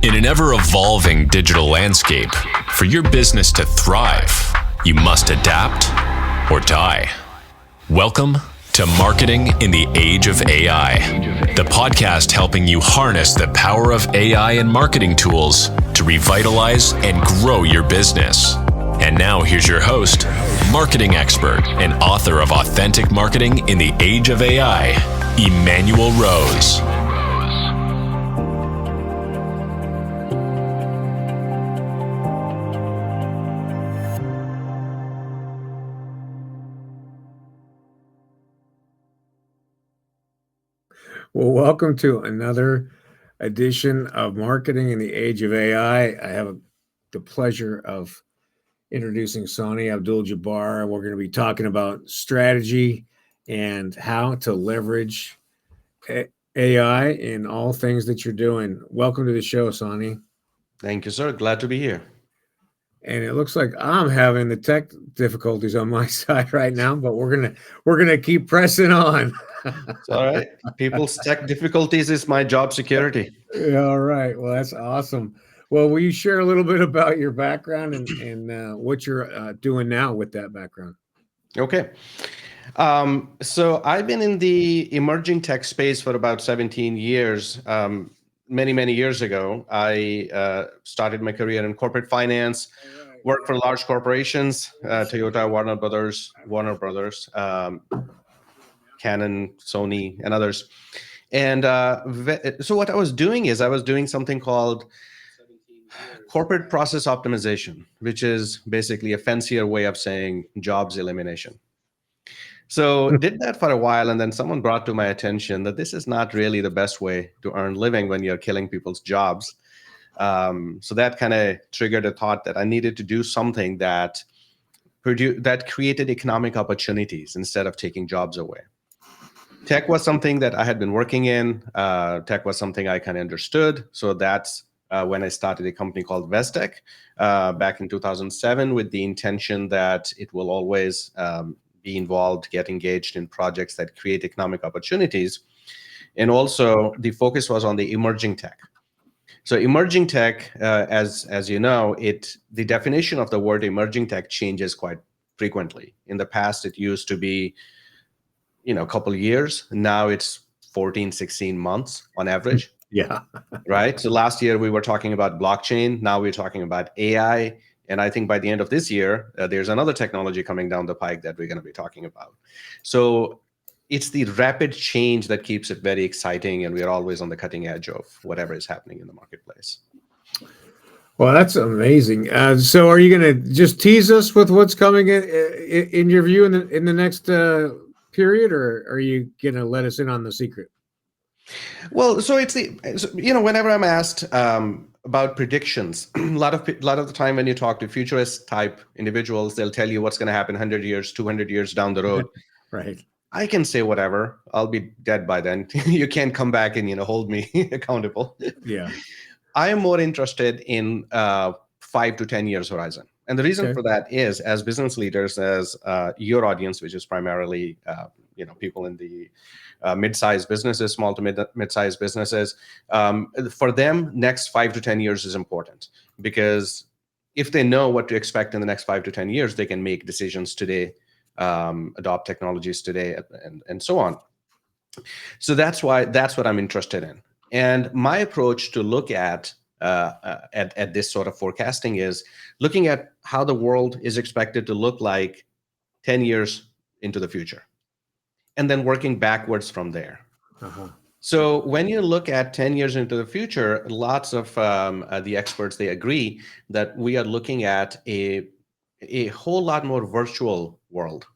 In an ever-evolving digital landscape, for your business to thrive, you must adapt or die. Welcome to Marketing in the Age of AI, the podcast helping you harness the power of AI and marketing tools to revitalize and grow your business. And now here's your host, marketing expert and author of Authentic Marketing in the Age of AI, Emanuel Rose. Well, welcome to another edition of Marketing in the Age of AI. I have the pleasure of introducing Sani Abdul-Jabbar. We're going to be talking about strategy and how to leverage AI in all things that you're doing. Welcome to the show, Sani. Thank you, sir. Glad to be here. And it looks like I'm having the tech difficulties on my side right now, but we're gonna keep pressing on. It's all right. People's tech difficulties is my job security. All right. Well, that's awesome. Well, will you share a little bit about your background and what you're doing now with that background? Okay. So I've been in the emerging tech space for about 17 years. Many years ago, I started my career in corporate finance, worked for large corporations, Toyota, Warner Brothers, Canon, Sony, and others. And so what I was doing is I was doing something called corporate process optimization, which is basically a fancier way of saying jobs elimination. So did that for a while, and then someone brought to my attention that this is not really the best way to earn living when you're killing people's jobs. So that kind of triggered a thought that I needed to do something that created economic opportunities instead of taking jobs away. Tech was something that I had been working in. Tech was something I kind of understood. So that's when I started a company called Vestech back in 2007 with the intention that it will always be involved, get engaged in projects that create economic opportunities. And also the focus was on the emerging tech. So emerging tech, as you know, the definition of the word emerging tech changes quite frequently. In the past, it used to be, a couple of years. Now it's 14, 16 months on average. Yeah. Right. So last year we were talking about blockchain. Now we're talking about AI. And I think by the end of this year, there's another technology coming down the pike that we're going to be talking about. So it's the rapid change that keeps it very exciting. And we're always on the cutting edge of whatever is happening in the marketplace. Well, that's amazing. So are you going to just tease us with what's coming in your view in the next period, or are you going to let us in on the secret? Well, so it's whenever I'm asked about predictions, a lot of the time when you talk to futurist type individuals, they'll tell you what's going to happen 100 years, 200 years down the road. Right. I can say whatever. I'll be dead by then. You can't come back and hold me accountable. Yeah. I am more interested in 5 to 10 years horizon. And the reason for that is, as business leaders, as your audience, which is primarily people in the mid-sized businesses, small to mid-sized businesses, for them, next 5 to 10 years is important, because if they know what to expect in the next 5 to 10 years, they can make decisions today, adopt technologies today, and so on. So that's what I'm interested in. And my approach to look at this sort of forecasting is looking at how the world is expected to look like 10 years into the future, and then working backwards from there. Uh-huh. So when you look at 10 years into the future, lots of the experts, they agree that we are looking at a whole lot more virtual world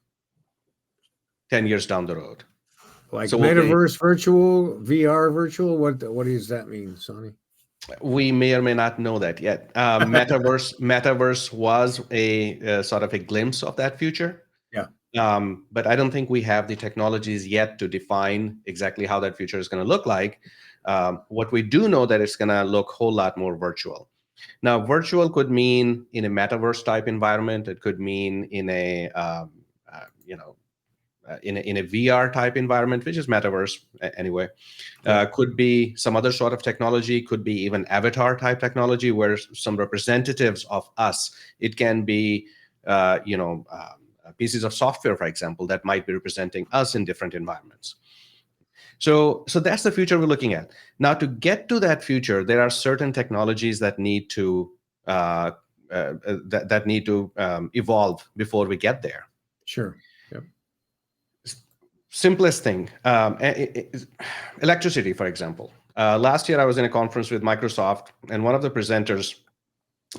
10 years down the road. Like so metaverse virtual, VR virtual? What does that mean, Sani? We may or may not know that yet. Metaverse was a sort of a glimpse of that future. Yeah. But I don't think we have the technologies yet to define exactly how that future is going to look like. What we do know that it's going to look a whole lot more virtual. Now, virtual could mean in a metaverse type environment. It could mean in a in a VR type environment, which is metaverse anyway. Could be some other sort of technology, could be even avatar type technology where some representatives of us, it can be, pieces of software, for example, that might be representing us in different environments. So that's the future we're looking at. Now, to get to that future, there are certain technologies that need to evolve before we get there. Sure. Yep. Simplest thing, electricity, for example. Last year, I was in a conference with Microsoft, and one of the presenters,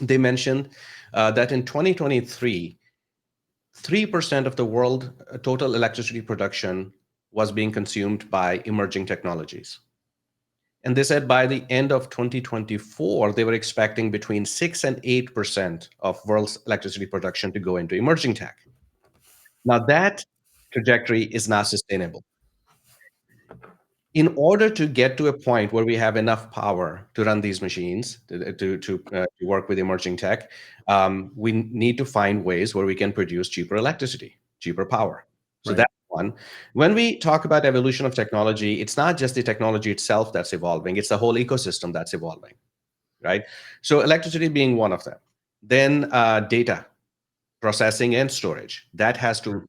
they mentioned that in 2023, 3% of the world total electricity production was being consumed by emerging technologies. And they said by the end of 2024, they were expecting between 6 and 8% of world's electricity production to go into emerging tech. Now, that trajectory is not sustainable. In order to get to a point where we have enough power to run these machines, to work with emerging tech, we need to find ways where we can produce cheaper electricity, cheaper power. So that's one. When we talk about evolution of technology, it's not just the technology itself that's evolving, it's the whole ecosystem that's evolving, right? So electricity being one of them. Then data, processing and storage. That has to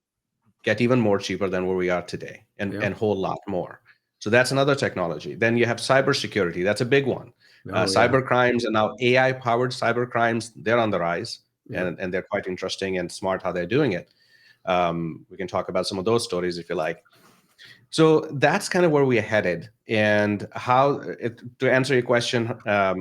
get even more cheaper than where we are today, and a whole lot more. So that's another technology. Then you have cybersecurity. That's a big one. Cyber crimes, and now AI-powered cyber crimes, they're on the rise, and they're quite interesting and smart how they're doing it. We can talk about some of those stories if you like. So that's kind of where we're headed. And to answer your question,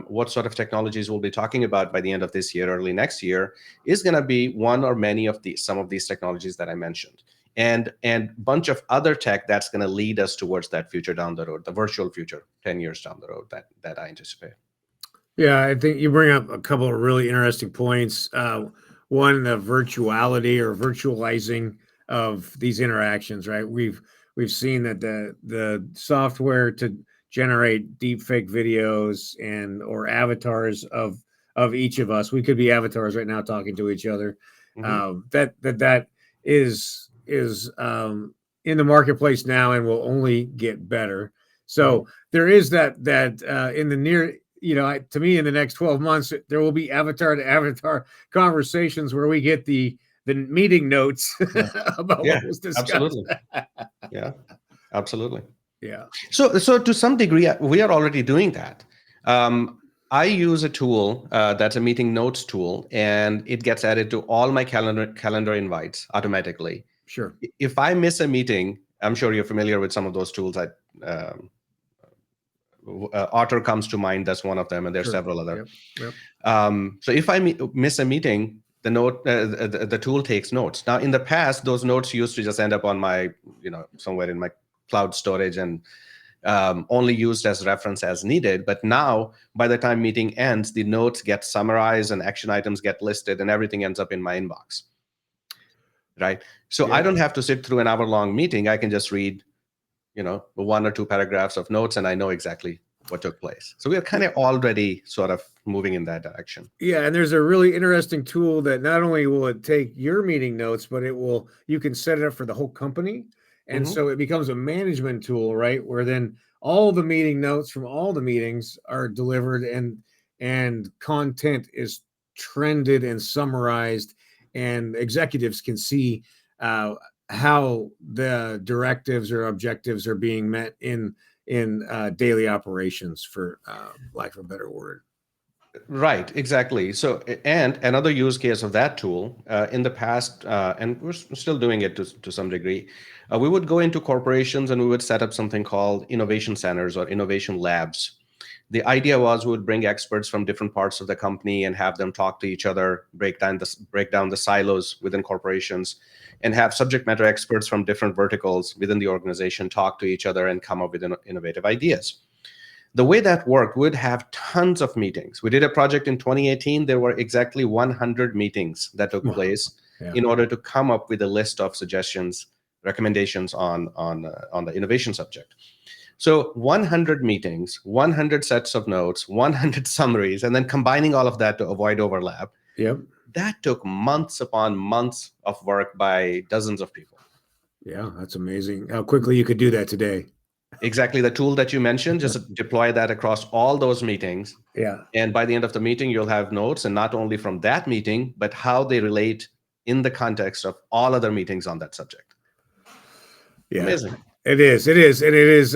what sort of technologies we'll be talking about by the end of this year, early next year, is going to be one or many of some of these technologies that I mentioned. And bunch of other tech that's going to lead us towards that future down the road, the virtual future, 10 years down the road that I anticipate. Yeah, I think you bring up a couple of really interesting points. One, the virtuality or virtualizing of these interactions, right? We've seen that the software to generate deep fake videos or avatars of each of us. We could be avatars right now talking to each other. That is in the marketplace now and will only get better. So there is that in the near, to me, in the next 12 months, there will be avatar to avatar conversations where we get the meeting notes about what was discussed. Absolutely. Yeah, absolutely. Yeah. So to some degree, we are already doing that. I use a tool that's a meeting notes tool, and it gets added to all my calendar invites automatically. Sure. If I miss a meeting, I'm sure you're familiar with some of those tools. Otter comes to mind. That's one of them, and there's several other. Yep. So if I miss a meeting, the tool takes notes. Now, in the past, those notes used to just end up on my, somewhere in my cloud storage and only used as reference as needed. But now, by the time meeting ends, the notes get summarized and action items get listed, and everything ends up in my inbox. Right. So I don't have to sit through an hour-long meeting. I can just read, one or two paragraphs of notes, and I know exactly what took place. So we are kind of already sort of moving in that direction. Yeah, and there's a really interesting tool that not only will it take your meeting notes, but you can set it up for the whole company. And so it becomes a management tool, right? Where then all the meeting notes from all the meetings are delivered, and content is trended and summarized, and executives can see how the directives or objectives are being met in daily operations, for lack of a better word. Right, exactly. So, and another use case of that tool in the past, and we're still doing it to some degree, we would go into corporations and we would set up something called innovation centers or innovation labs. The idea was we would bring experts from different parts of the company and have them talk to each other, break down the silos within corporations, and have subject matter experts from different verticals within the organization talk to each other and come up with innovative ideas. The way that worked, we'd have tons of meetings. We did a project in 2018. There were exactly 100 meetings that took place in order to come up with a list of suggestions, recommendations on the innovation subject. So 100 meetings, 100 sets of notes, 100 summaries, and then combining all of that to avoid overlap. Yep. That took months upon months of work by dozens of people. Yeah, that's amazing how quickly you could do that today. Exactly. The tool that you mentioned, just deploy that across all those meetings. Yeah. And by the end of the meeting, you'll have notes, and not only from that meeting, but how they relate in the context of all other meetings on that subject. Yeah. Amazing. It is. It is. And it is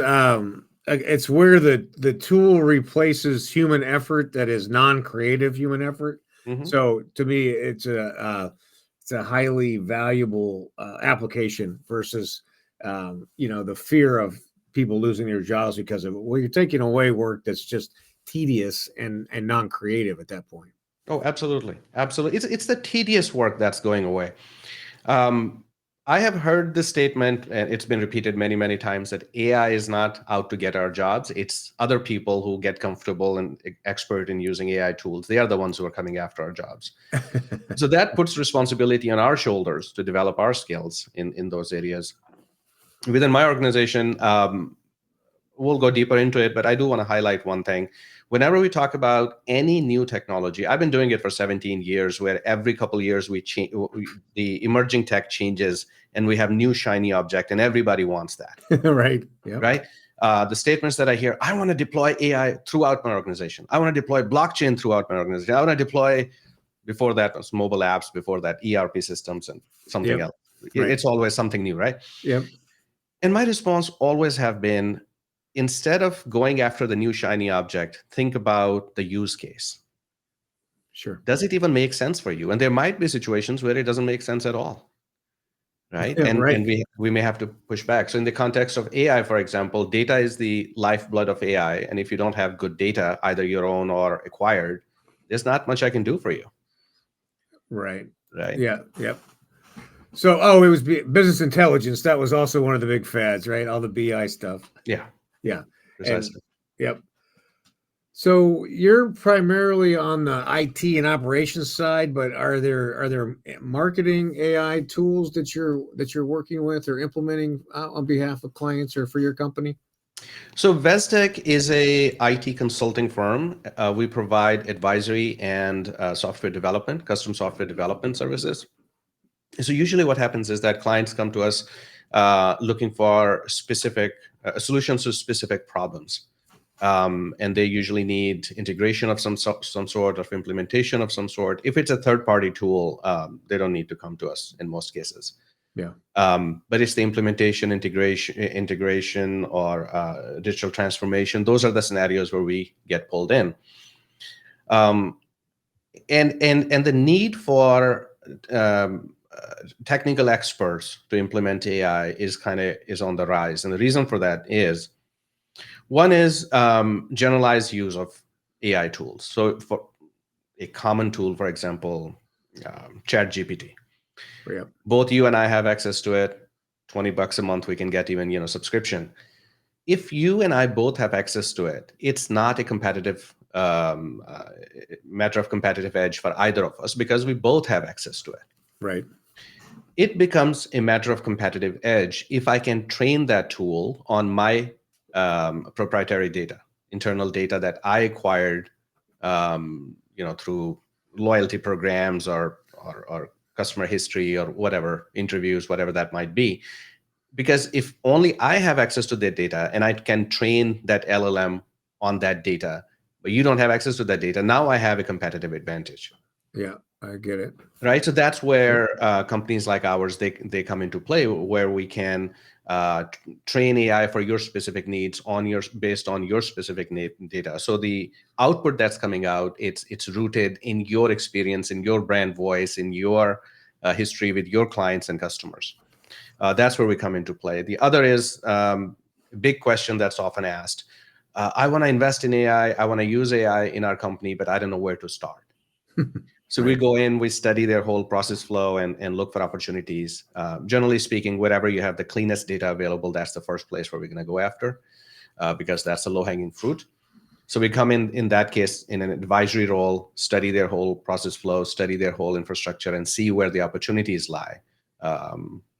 it's where the tool replaces human effort that is non-creative human effort. Mhm. So to me, it's a highly valuable application versus the fear of people losing their jobs because of it. Well, you're taking away work that's just tedious and non-creative at that point. Oh, absolutely. Absolutely. It's the tedious work that's going away. I have heard this statement, and it's been repeated many, many times, that AI is not out to get our jobs. It's other people who get comfortable and expert in using AI tools. They are the ones who are coming after our jobs. So that puts responsibility on our shoulders to develop our skills in those areas. Within my organization, we'll go deeper into it, but I do want to highlight one thing. Whenever we talk about any new technology, I've been doing it for 17 years, where every couple of years the emerging tech changes and we have new shiny object, and everybody wants that. Right. Yeah. Right. The statements that I hear: I want to deploy AI throughout my organization. I want to deploy blockchain throughout my organization. I want to deploy, before that was mobile apps, before that ERP systems and something Yep. else. Right. It's always something new, right? Yep. And my response always have been, instead of going after the new shiny object, think about the use case. Sure. Does it even make sense for you? And there might be situations where it doesn't make sense at all, right? Yeah, And right. we may have to push back. So in the context of AI, for example, data is the lifeblood of AI. And if you don't have good data, either your own or acquired, there's not much I can do for you, Right. right? Yeah. Yep. So, it was business intelligence. That was also one of the big fads, right? All the BI stuff. Yeah, Yeah. precisely. And yep. So you're primarily on the IT and operations side, but are there marketing AI tools that you're working with or implementing on behalf of clients or for your company? So Vestec is a IT consulting firm. We provide advisory and software development, custom software development services. So usually what happens is that clients come to us looking for specific solutions to specific problems. And they usually need integration of some sort, of implementation of some sort. If it's a third-party tool, they don't need to come to us in most cases. Yeah. But it's the implementation, integration, or digital transformation. Those are the scenarios where we get pulled in. And the need for technical experts to implement AI is on the rise. And the reason for that is, one is generalized use of AI tools. So for a common tool, for example, ChatGPT. Yep. Both you and I have access to it. $20 a month, we can get even subscription. If you and I both have access to it, it's not a competitive matter of competitive edge for either of us, because we both have access to it. Right. It becomes a matter of competitive edge if I can train that tool on my proprietary data, internal data that I acquired, through loyalty programs or customer history or whatever, interviews, whatever that might be. Because if only I have access to that data and I can train that LLM on that data, but you don't have access to that data, now I have a competitive advantage. Yeah, I get it. Right. So that's where companies like ours, they come into play, where we can train AI for your specific needs based on your specific data. So the output that's coming out, it's rooted in your experience, in your brand voice, in your history with your clients and customers. That's where we come into play. The other is a big question that's often asked. I want to invest in AI. I want to use AI in our company, but I don't know where to start. So Right. we go in, we study their whole process flow and look for opportunities. Generally speaking, wherever you have the cleanest data available, that's the first place where we're going to go after, because that's the low-hanging fruit. So we come in that case, in an advisory role, study their whole process flow, study their whole infrastructure, and see where the opportunities lie,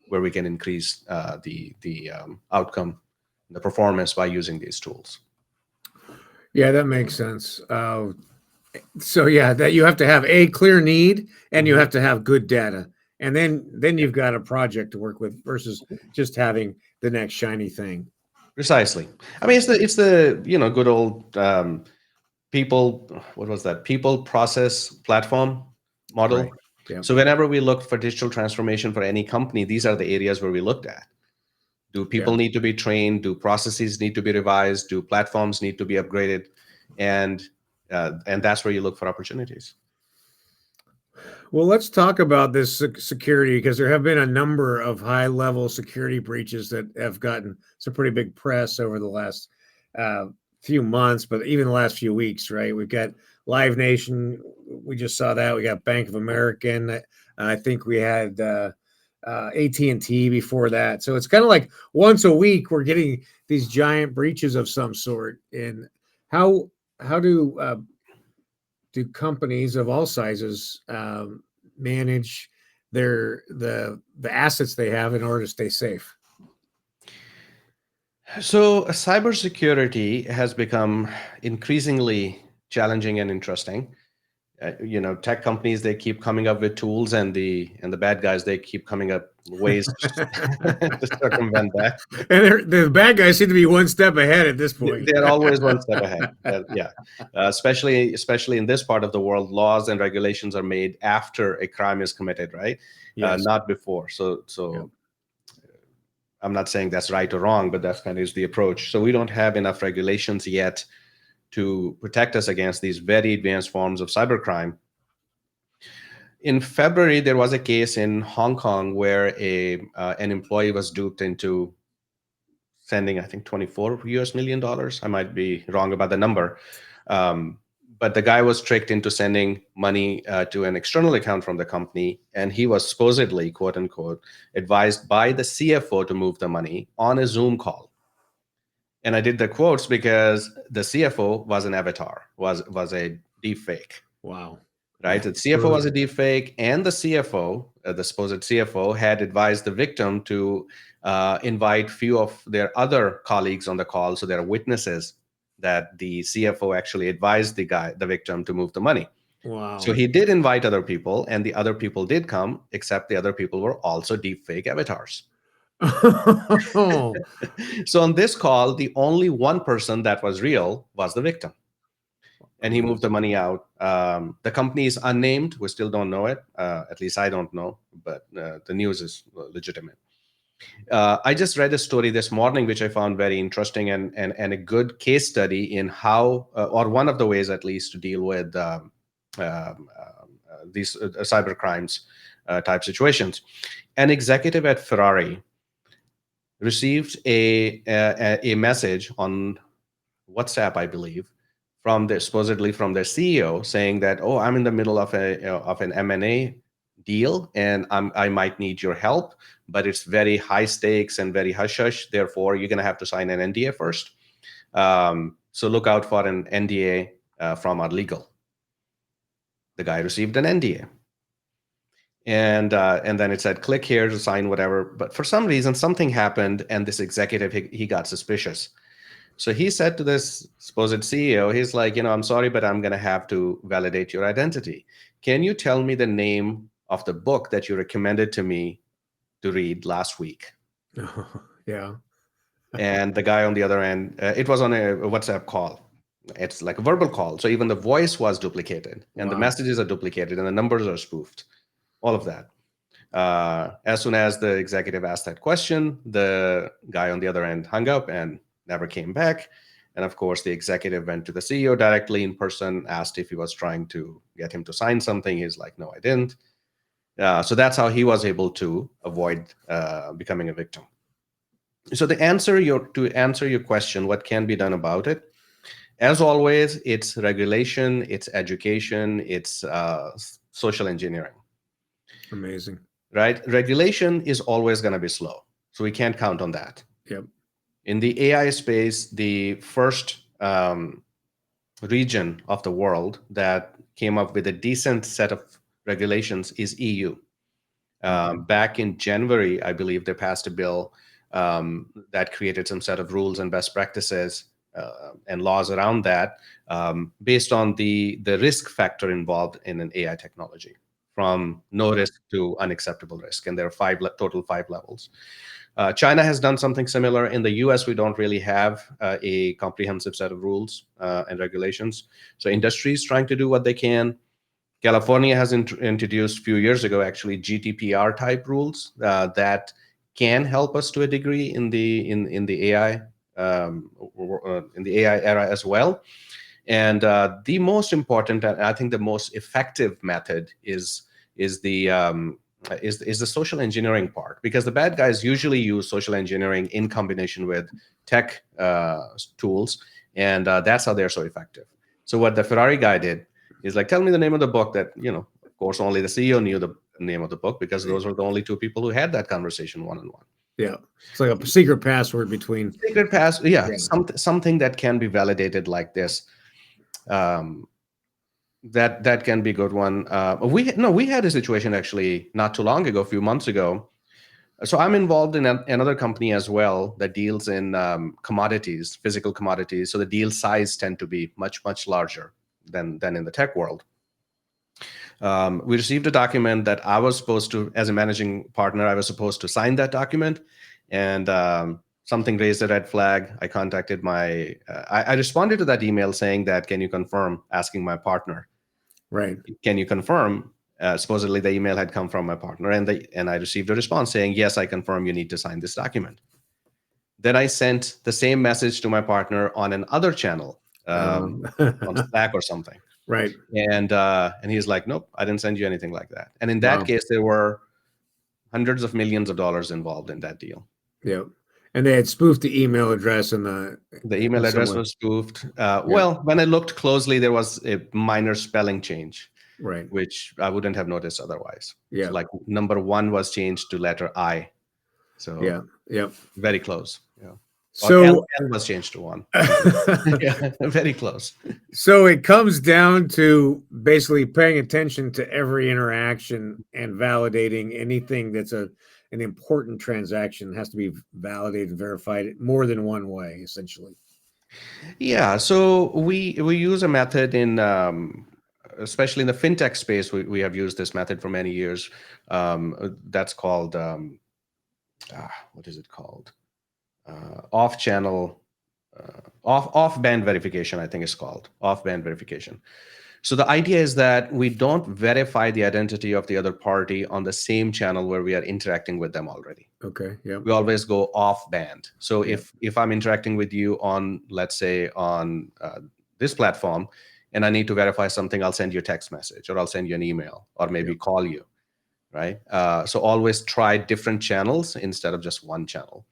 where we can increase the outcome, the performance by using these tools. Yeah, that makes sense. So yeah, that you have to have a clear need and you have to have good data. and then you've got a project to work with versus just having the next shiny thing. Precisely. I mean, it's the good old people. What was that? People process platform model. Right. Yeah. So whenever we looked for digital transformation for any company, these are the areas where we looked at. Do people need to be trained? Do processes need to be revised? Do platforms need to be upgraded? And that's where you look for opportunities. Well, let's talk about this security, because there have been a number of high-level security breaches that have gotten some pretty big press over the last few months, but even the last few weeks, right? We've got Live Nation. We just saw that. We got Bank of America. I think we had AT&T before that. So it's kind of like once a week we're getting these giant breaches of some sort. And how do companies of all sizes manage the assets they have in order to stay safe? So cybersecurity has become increasingly challenging and interesting. Tech companies, they keep coming up with tools, and the bad guys, they keep coming up ways to circumvent that. And the bad guys seem to be one step ahead at this point. They're always one step ahead. Especially in this part of the world, laws and regulations are made after a crime is committed, right? Yes. Not before. So yeah. I'm not saying that's right or wrong, but that's kind of the approach. So we don't have enough regulations yet to protect us against these very advanced forms of cybercrime. In February, there was a case in Hong Kong where an employee was duped into sending, I think, $24 million. I might be wrong about the number. But the guy was tricked into sending money to an external account from the company. And he was supposedly, quote unquote, advised by the CFO to move the money on a Zoom call. And I did the quotes because the CFO was an avatar, was a deep fake. Wow. Right? The CFO was a deep fake, and the CFO, the supposed CFO, had advised the victim to invite few of their other colleagues on the call, so there are witnesses that the CFO actually advised the victim to move the money. Wow. So he did invite other people, and the other people did come, except the other people were also deep fake avatars. So on this call, the only one person that was real was the victim. And he moved the money out. The company is unnamed. We still don't know it. At least I don't know, but the news is legitimate. I just read a story this morning, which I found very interesting and a good case study in how, or one of the ways at least, to deal with these cyber crimes type situations. An executive at Ferrari received a message on WhatsApp, I believe, supposedly from their CEO, saying that, oh, I'm in the middle of an M&A deal, and I might need your help, but it's very high stakes and very hush hush. Therefore, you're going to have to sign an NDA first. So look out for an NDA from our legal. The guy received an NDA. And then it said, click here to sign whatever. But for some reason, something happened, and this executive, he got suspicious. So he said to this supposed CEO, he's like, I'm sorry, but I'm going to have to validate your identity. Can you tell me the name of the book that you recommended to me to read last week? Yeah. And the guy on the other end, it was on a WhatsApp call. It's like a verbal call. So even the voice was duplicated, and the messages are duplicated, and the numbers are spoofed. All of that. As soon as the executive asked that question, the guy on the other end hung up and never came back. And of course, the executive went to the CEO directly in person, asked if he was trying to get him to sign something. He's like, no, I didn't. So that's how he was able to avoid becoming a victim. So to answer your question, what can be done about it? As always, it's regulation, it's education, it's social engineering. Amazing. Right? Regulation is always going to be slow. So we can't count on that. Yep. In the AI space, the first region of the world that came up with a decent set of regulations is EU. Back in January, I believe they passed a bill that created some set of rules and best practices and laws around that based on the risk factor involved in an AI technology. from no risk to unacceptable risk, and there are total 5 levels. China has done something similar. In the US, we don't really have a comprehensive set of rules and regulations. So industry is trying to do what they can. California has introduced a few years ago, actually, GDPR type rules that can help us to a degree in the AI in the AI era as well. And the most important, and I think the most effective method is the social engineering part, because the bad guys usually use social engineering in combination with tech tools, and that's how they're so effective. So what the Ferrari guy did is like, tell me the name of the book that, of course, only the CEO knew the name of the book, because those were the only 2 people who had that conversation one-on-one. Yeah, it's like a secret password between. Secret password, yeah. Something that can be validated like this. That can be a good one. We had a situation actually not too long ago, a few months ago. So I'm involved in another company as well that deals in commodities, physical commodities. So the deal size tend to be much larger than in the tech world. We received a document that I was supposed to, as a managing partner, I was supposed to sign that document, and something raised a red flag. I contacted I responded to that email saying that, can you confirm, asking my partner. Right. Can you confirm? Supposedly the email had come from my partner, and I received a response saying, yes, I confirm you need to sign this document. Then I sent the same message to my partner on another channel, on Slack or something. Right. And he's like, nope, I didn't send you anything like that. And in that case, there were hundreds of millions of dollars involved in that deal. Yeah. And they had spoofed the email address, and the email address was spoofed. Well, when I looked closely, there was a minor spelling change, right, which I wouldn't have noticed otherwise. Yeah. So like number 1 was changed to letter I. So very close. Yeah. So L was changed to 1. Yeah, very close. So it comes down to basically paying attention to every interaction and validating anything that's an important transaction. It has to be validated and verified more than one way, essentially. Yeah. So we use a method in especially in the fintech space. We have used this method for many years. That's called what is it called? Off-channel, off-band verification, I think it's called off-band verification. So the idea is that we don't verify the identity of the other party on the same channel where we are interacting with them already. Okay. Yeah. We always go off-band. So if I'm interacting with you on, let's say, on this platform, and I need to verify something, I'll send you a text message, or I'll send you an email, or maybe call you, right? So always try different channels instead of just one channel.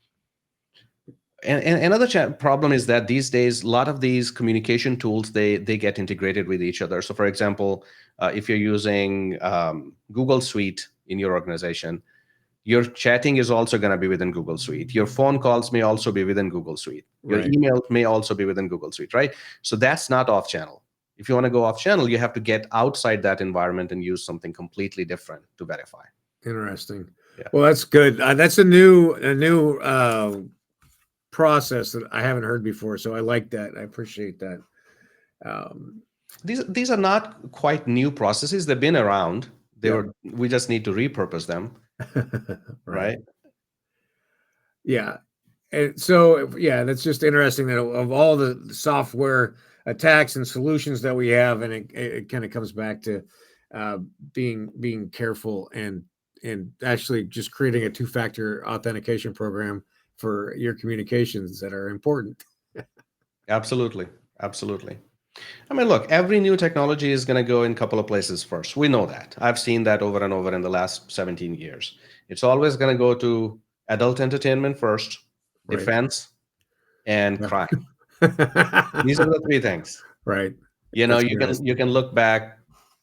And another problem is that these days, a lot of these communication tools, they get integrated with each other. So for example, if you're using Google Suite in your organization, your chatting is also going to be within Google Suite. Your phone calls may also be within Google Suite. Your email may also be within Google Suite, right? So that's not off-channel. If you want to go off-channel, you have to get outside that environment and use something completely different to verify. Interesting. Yeah. Well, that's good. That's a new process that I haven't heard before, so I like that. I appreciate that. These are not quite new processes. They've been around. We just need to repurpose them. Right. Yeah. And so, that's just interesting that of all the software attacks and solutions that we have, and it kind of comes back to being careful and actually just creating a 2-factor authentication program for your communications that are important. Absolutely. I mean, look, every new technology is going to go in a couple of places first. We know that. I've seen that over and over in the last 17 years. It's always going to go to adult entertainment first, defense, and crime. These are the 3 things. Right. You can look back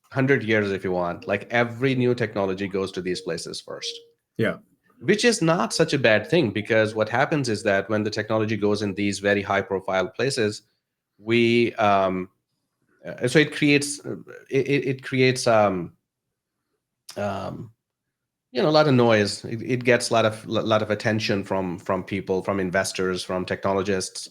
100 years if you want. Like every new technology goes to these places first. Yeah. Which is not such a bad thing, because what happens is that when the technology goes in these very high-profile places, so it creates a lot of noise. It gets a lot of attention from people, from investors, from technologists.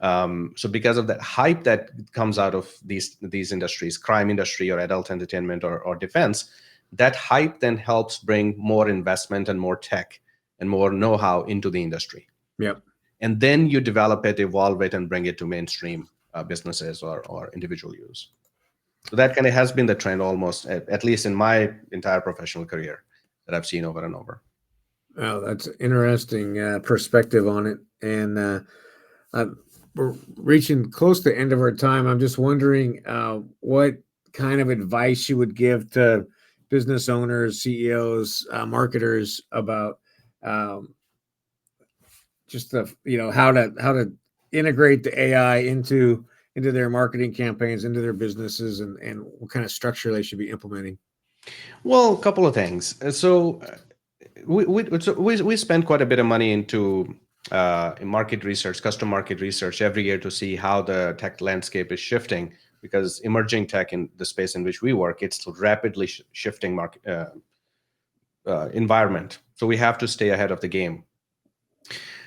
So because of that hype that comes out of these industries, crime industry or adult entertainment or defense, That hype then helps bring more investment and more tech and more know-how into the industry. Yep. And then you develop it, evolve it, and bring it to mainstream businesses or individual use. So that kind of has been the trend almost, at least in my entire professional career, that I've seen over and over. Oh, that's an interesting perspective on it. And we're reaching close to the end of our time. I'm just wondering what kind of advice you would give to business owners, CEOs, marketers about just the how to integrate the AI into their marketing campaigns, into their businesses, and what kind of structure they should be implementing. Well, a couple of things. So we spend quite a bit of money into market research, custom market research every year to see how the tech landscape is shifting, because emerging tech in the space in which we work, it's a rapidly shifting market environment. So we have to stay ahead of the game.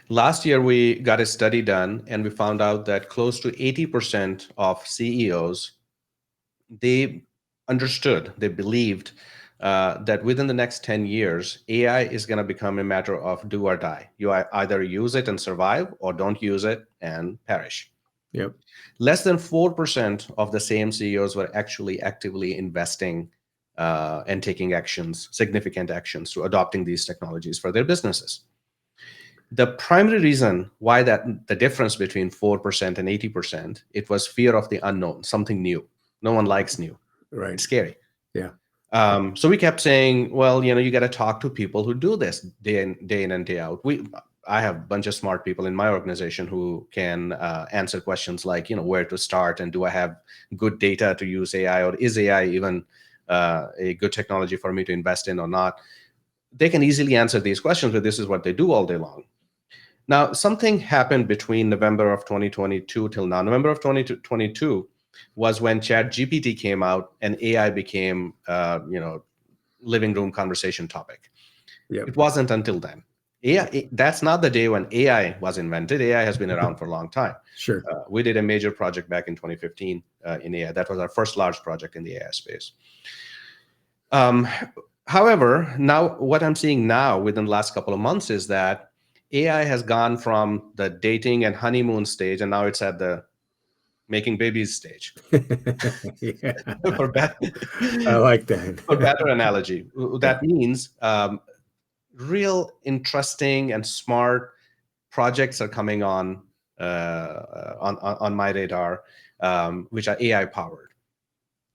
Last year, we got a study done, and we found out that close to 80% of CEOs, they understood, they believed that within the next 10 years, AI is going to become a matter of do or die. You either use it and survive, or don't use it and perish. Yep. Less than 4% of the same CEOs were actually actively investing and taking actions, significant actions, to adopting these technologies for their businesses. The primary reason why the difference between 4% and 80%, it was fear of the unknown, something new. No one likes new. Right. It's scary. Yeah. So we kept saying, well, you got to talk to people who do this day in and day out. I have a bunch of smart people in my organization who can answer questions like, where to start, and do I have good data to use AI, or is AI even a good technology for me to invest in or not? They can easily answer these questions, but this is what they do all day long. Now, something happened between November of 2022 till now. November of 2022 was when ChatGPT came out and AI became, living room conversation topic. Yep. It wasn't until then. That's not the day when AI was invented. AI has been around for a long time. Sure. We did a major project back in 2015 in AI. That was our first large project in the AI space. However, now what I'm seeing now within the last couple of months is that AI has gone from the dating and honeymoon stage, and now it's at the making babies stage. Yeah. I like that. For better analogy, that means real interesting and smart projects are coming on my radar, which are AI powered.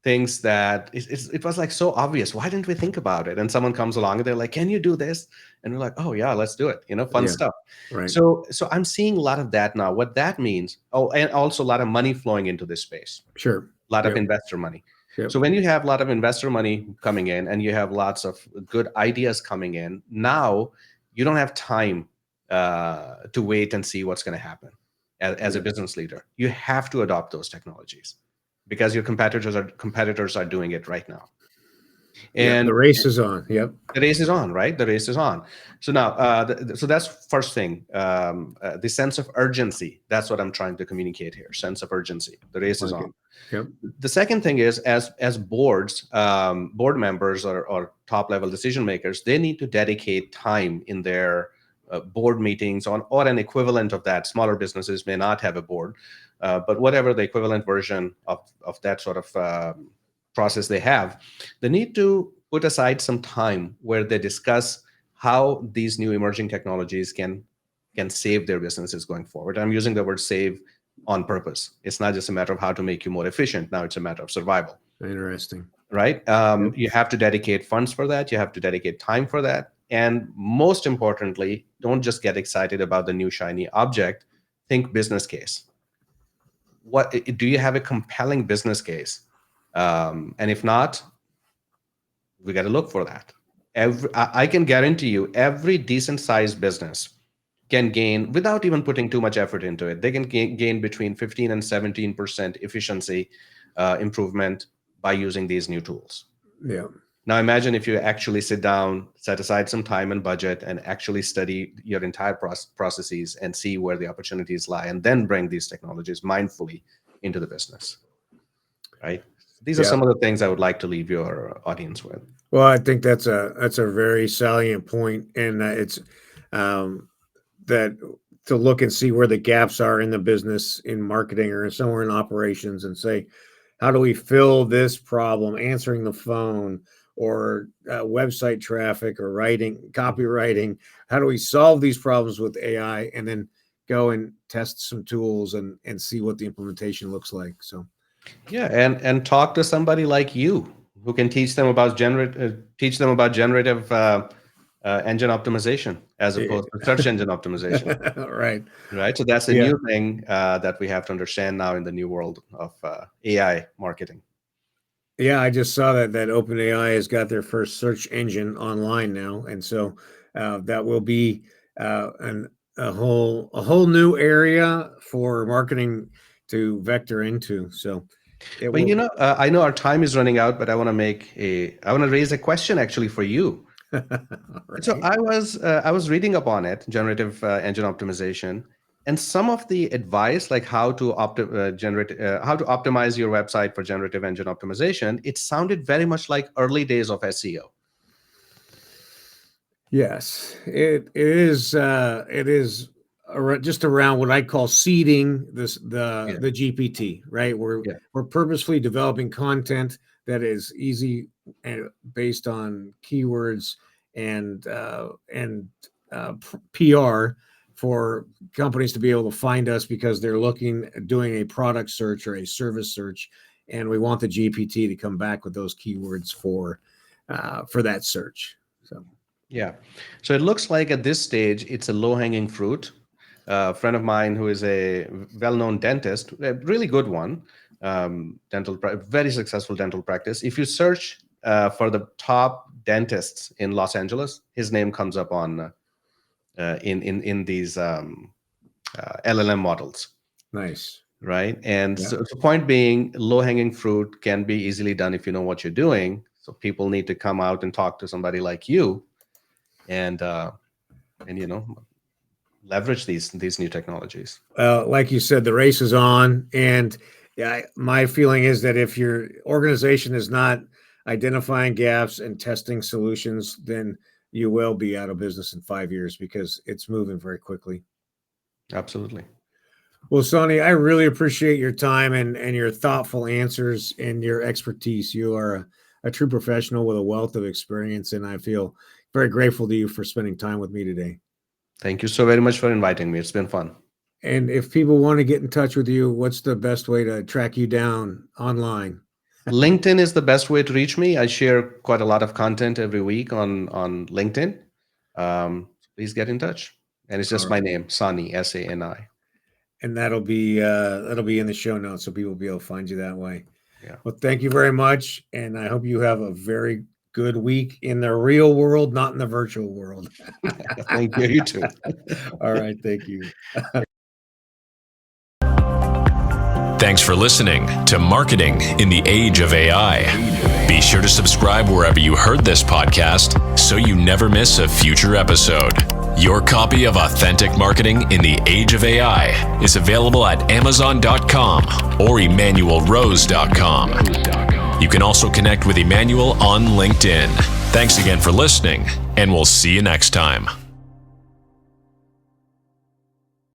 Things that it was like so obvious. Why didn't we think about it? And someone comes along and they're like, "Can you do this?" And we're like, "Oh yeah, let's do it." Fun stuff. Right. So I'm seeing a lot of that now. What that means, and also a lot of money flowing into this space. Sure. A lot of investor money. Yep. So when you have a lot of investor money coming in and you have lots of good ideas coming in, now you don't have time to wait and see what's going to happen as a business leader. You have to adopt those technologies, because your competitors are doing it right now. And the race is on. Yep. The race is on, right? The race is on. So now, so that's first thing, the sense of urgency. That's what I'm trying to communicate here. Sense of urgency. The race is on. Yep. The second thing is, as boards, board members or top level decision makers, they need to dedicate time in their board meetings or an equivalent of that. Smaller businesses may not have a board, but whatever the equivalent version of that sort of process they have, they need to put aside some time where they discuss how these new emerging technologies can save their businesses going forward. I'm using the word save on purpose. It's not just a matter of how to make you more efficient. Now it's a matter of survival. Interesting. Right? You have to dedicate funds for that. You have to dedicate time for that. And most importantly, don't just get excited about the new shiny object. Think business case. What do you have a compelling business case? And if not, we got to look for that. I can guarantee you, every decent sized business can gain, without even putting too much effort into it, they can gain between 15 and 17% efficiency improvement by using these new tools. Yeah. Now imagine if you actually sit down, set aside some time and budget, and actually study your entire processes and see where the opportunities lie, and then bring these technologies mindfully into the business. Right? These are some of the things I would like to leave your audience with. Well, I think that's a very salient point, and it's that to look and see where the gaps are in the business, in marketing, or somewhere in operations, and say, how do we fill this problem? Answering the phone, or website traffic, or copywriting. How do we solve these problems with AI, and then go and test some tools and see what the implementation looks like? So, yeah, and talk to somebody like you who can teach them about generative engine optimization as opposed to search engine optimization. Right. So that's a new thing that we have to understand now in the new world of AI marketing. Yeah, I just saw that OpenAI has got their first search engine online now, and so that will be a whole new area for marketing to vector into. So, I know our time is running out, but I want to raise a question actually for you. Right. So I was reading up on it, generative engine optimization, and some of the advice, like how to optimize your website for generative engine optimization, it sounded very much like early days of SEO. Yes, it is. It is just around what I call seeding the GPT. Right, we're purposefully developing content that is easy and based on keywords and PR for companies to be able to find us because they're doing a product search or a service search, and we want the GPT to come back with those keywords for that search. So it looks like at this stage it's a low-hanging fruit. A friend of mine who is a well-known dentist, a really good one, very successful dental practice. If you search for the top dentists in Los Angeles, his name comes up on in these LLM models. Nice. Right. And so the point being, low-hanging fruit can be easily done if you know what you're doing. So people need to come out and talk to somebody like you and leverage these new technologies. Like you said, the race is on, and my feeling is that if your organization is not identifying gaps and testing solutions, then you will be out of business in 5 years because it's moving very quickly. Absolutely. Well, Sani, I really appreciate your time and your thoughtful answers and your expertise. You are a true professional with a wealth of experience, and I feel very grateful to you for spending time with me today. Thank you so very much for inviting me. It's been fun. And if people want to get in touch with you, what's the best way to track you down online? LinkedIn is the best way to reach me. I share quite a lot of content every week on LinkedIn. Please get in touch. And it's just my name, Sani, Sani. And that'll be in the show notes, so people will be able to find you that way. Yeah. Well, thank you very much, and I hope you have a very good week in the real world, not in the virtual world. Thank you. You too. All right. Thank you. Thanks for listening to Marketing in the Age of AI. Be sure to subscribe wherever you heard this podcast so you never miss a future episode. Your copy of Authentic Marketing in the Age of AI is available at Amazon.com or EmanuelRose.com. You can also connect with Emanuel on LinkedIn. Thanks again for listening, and we'll see you next time.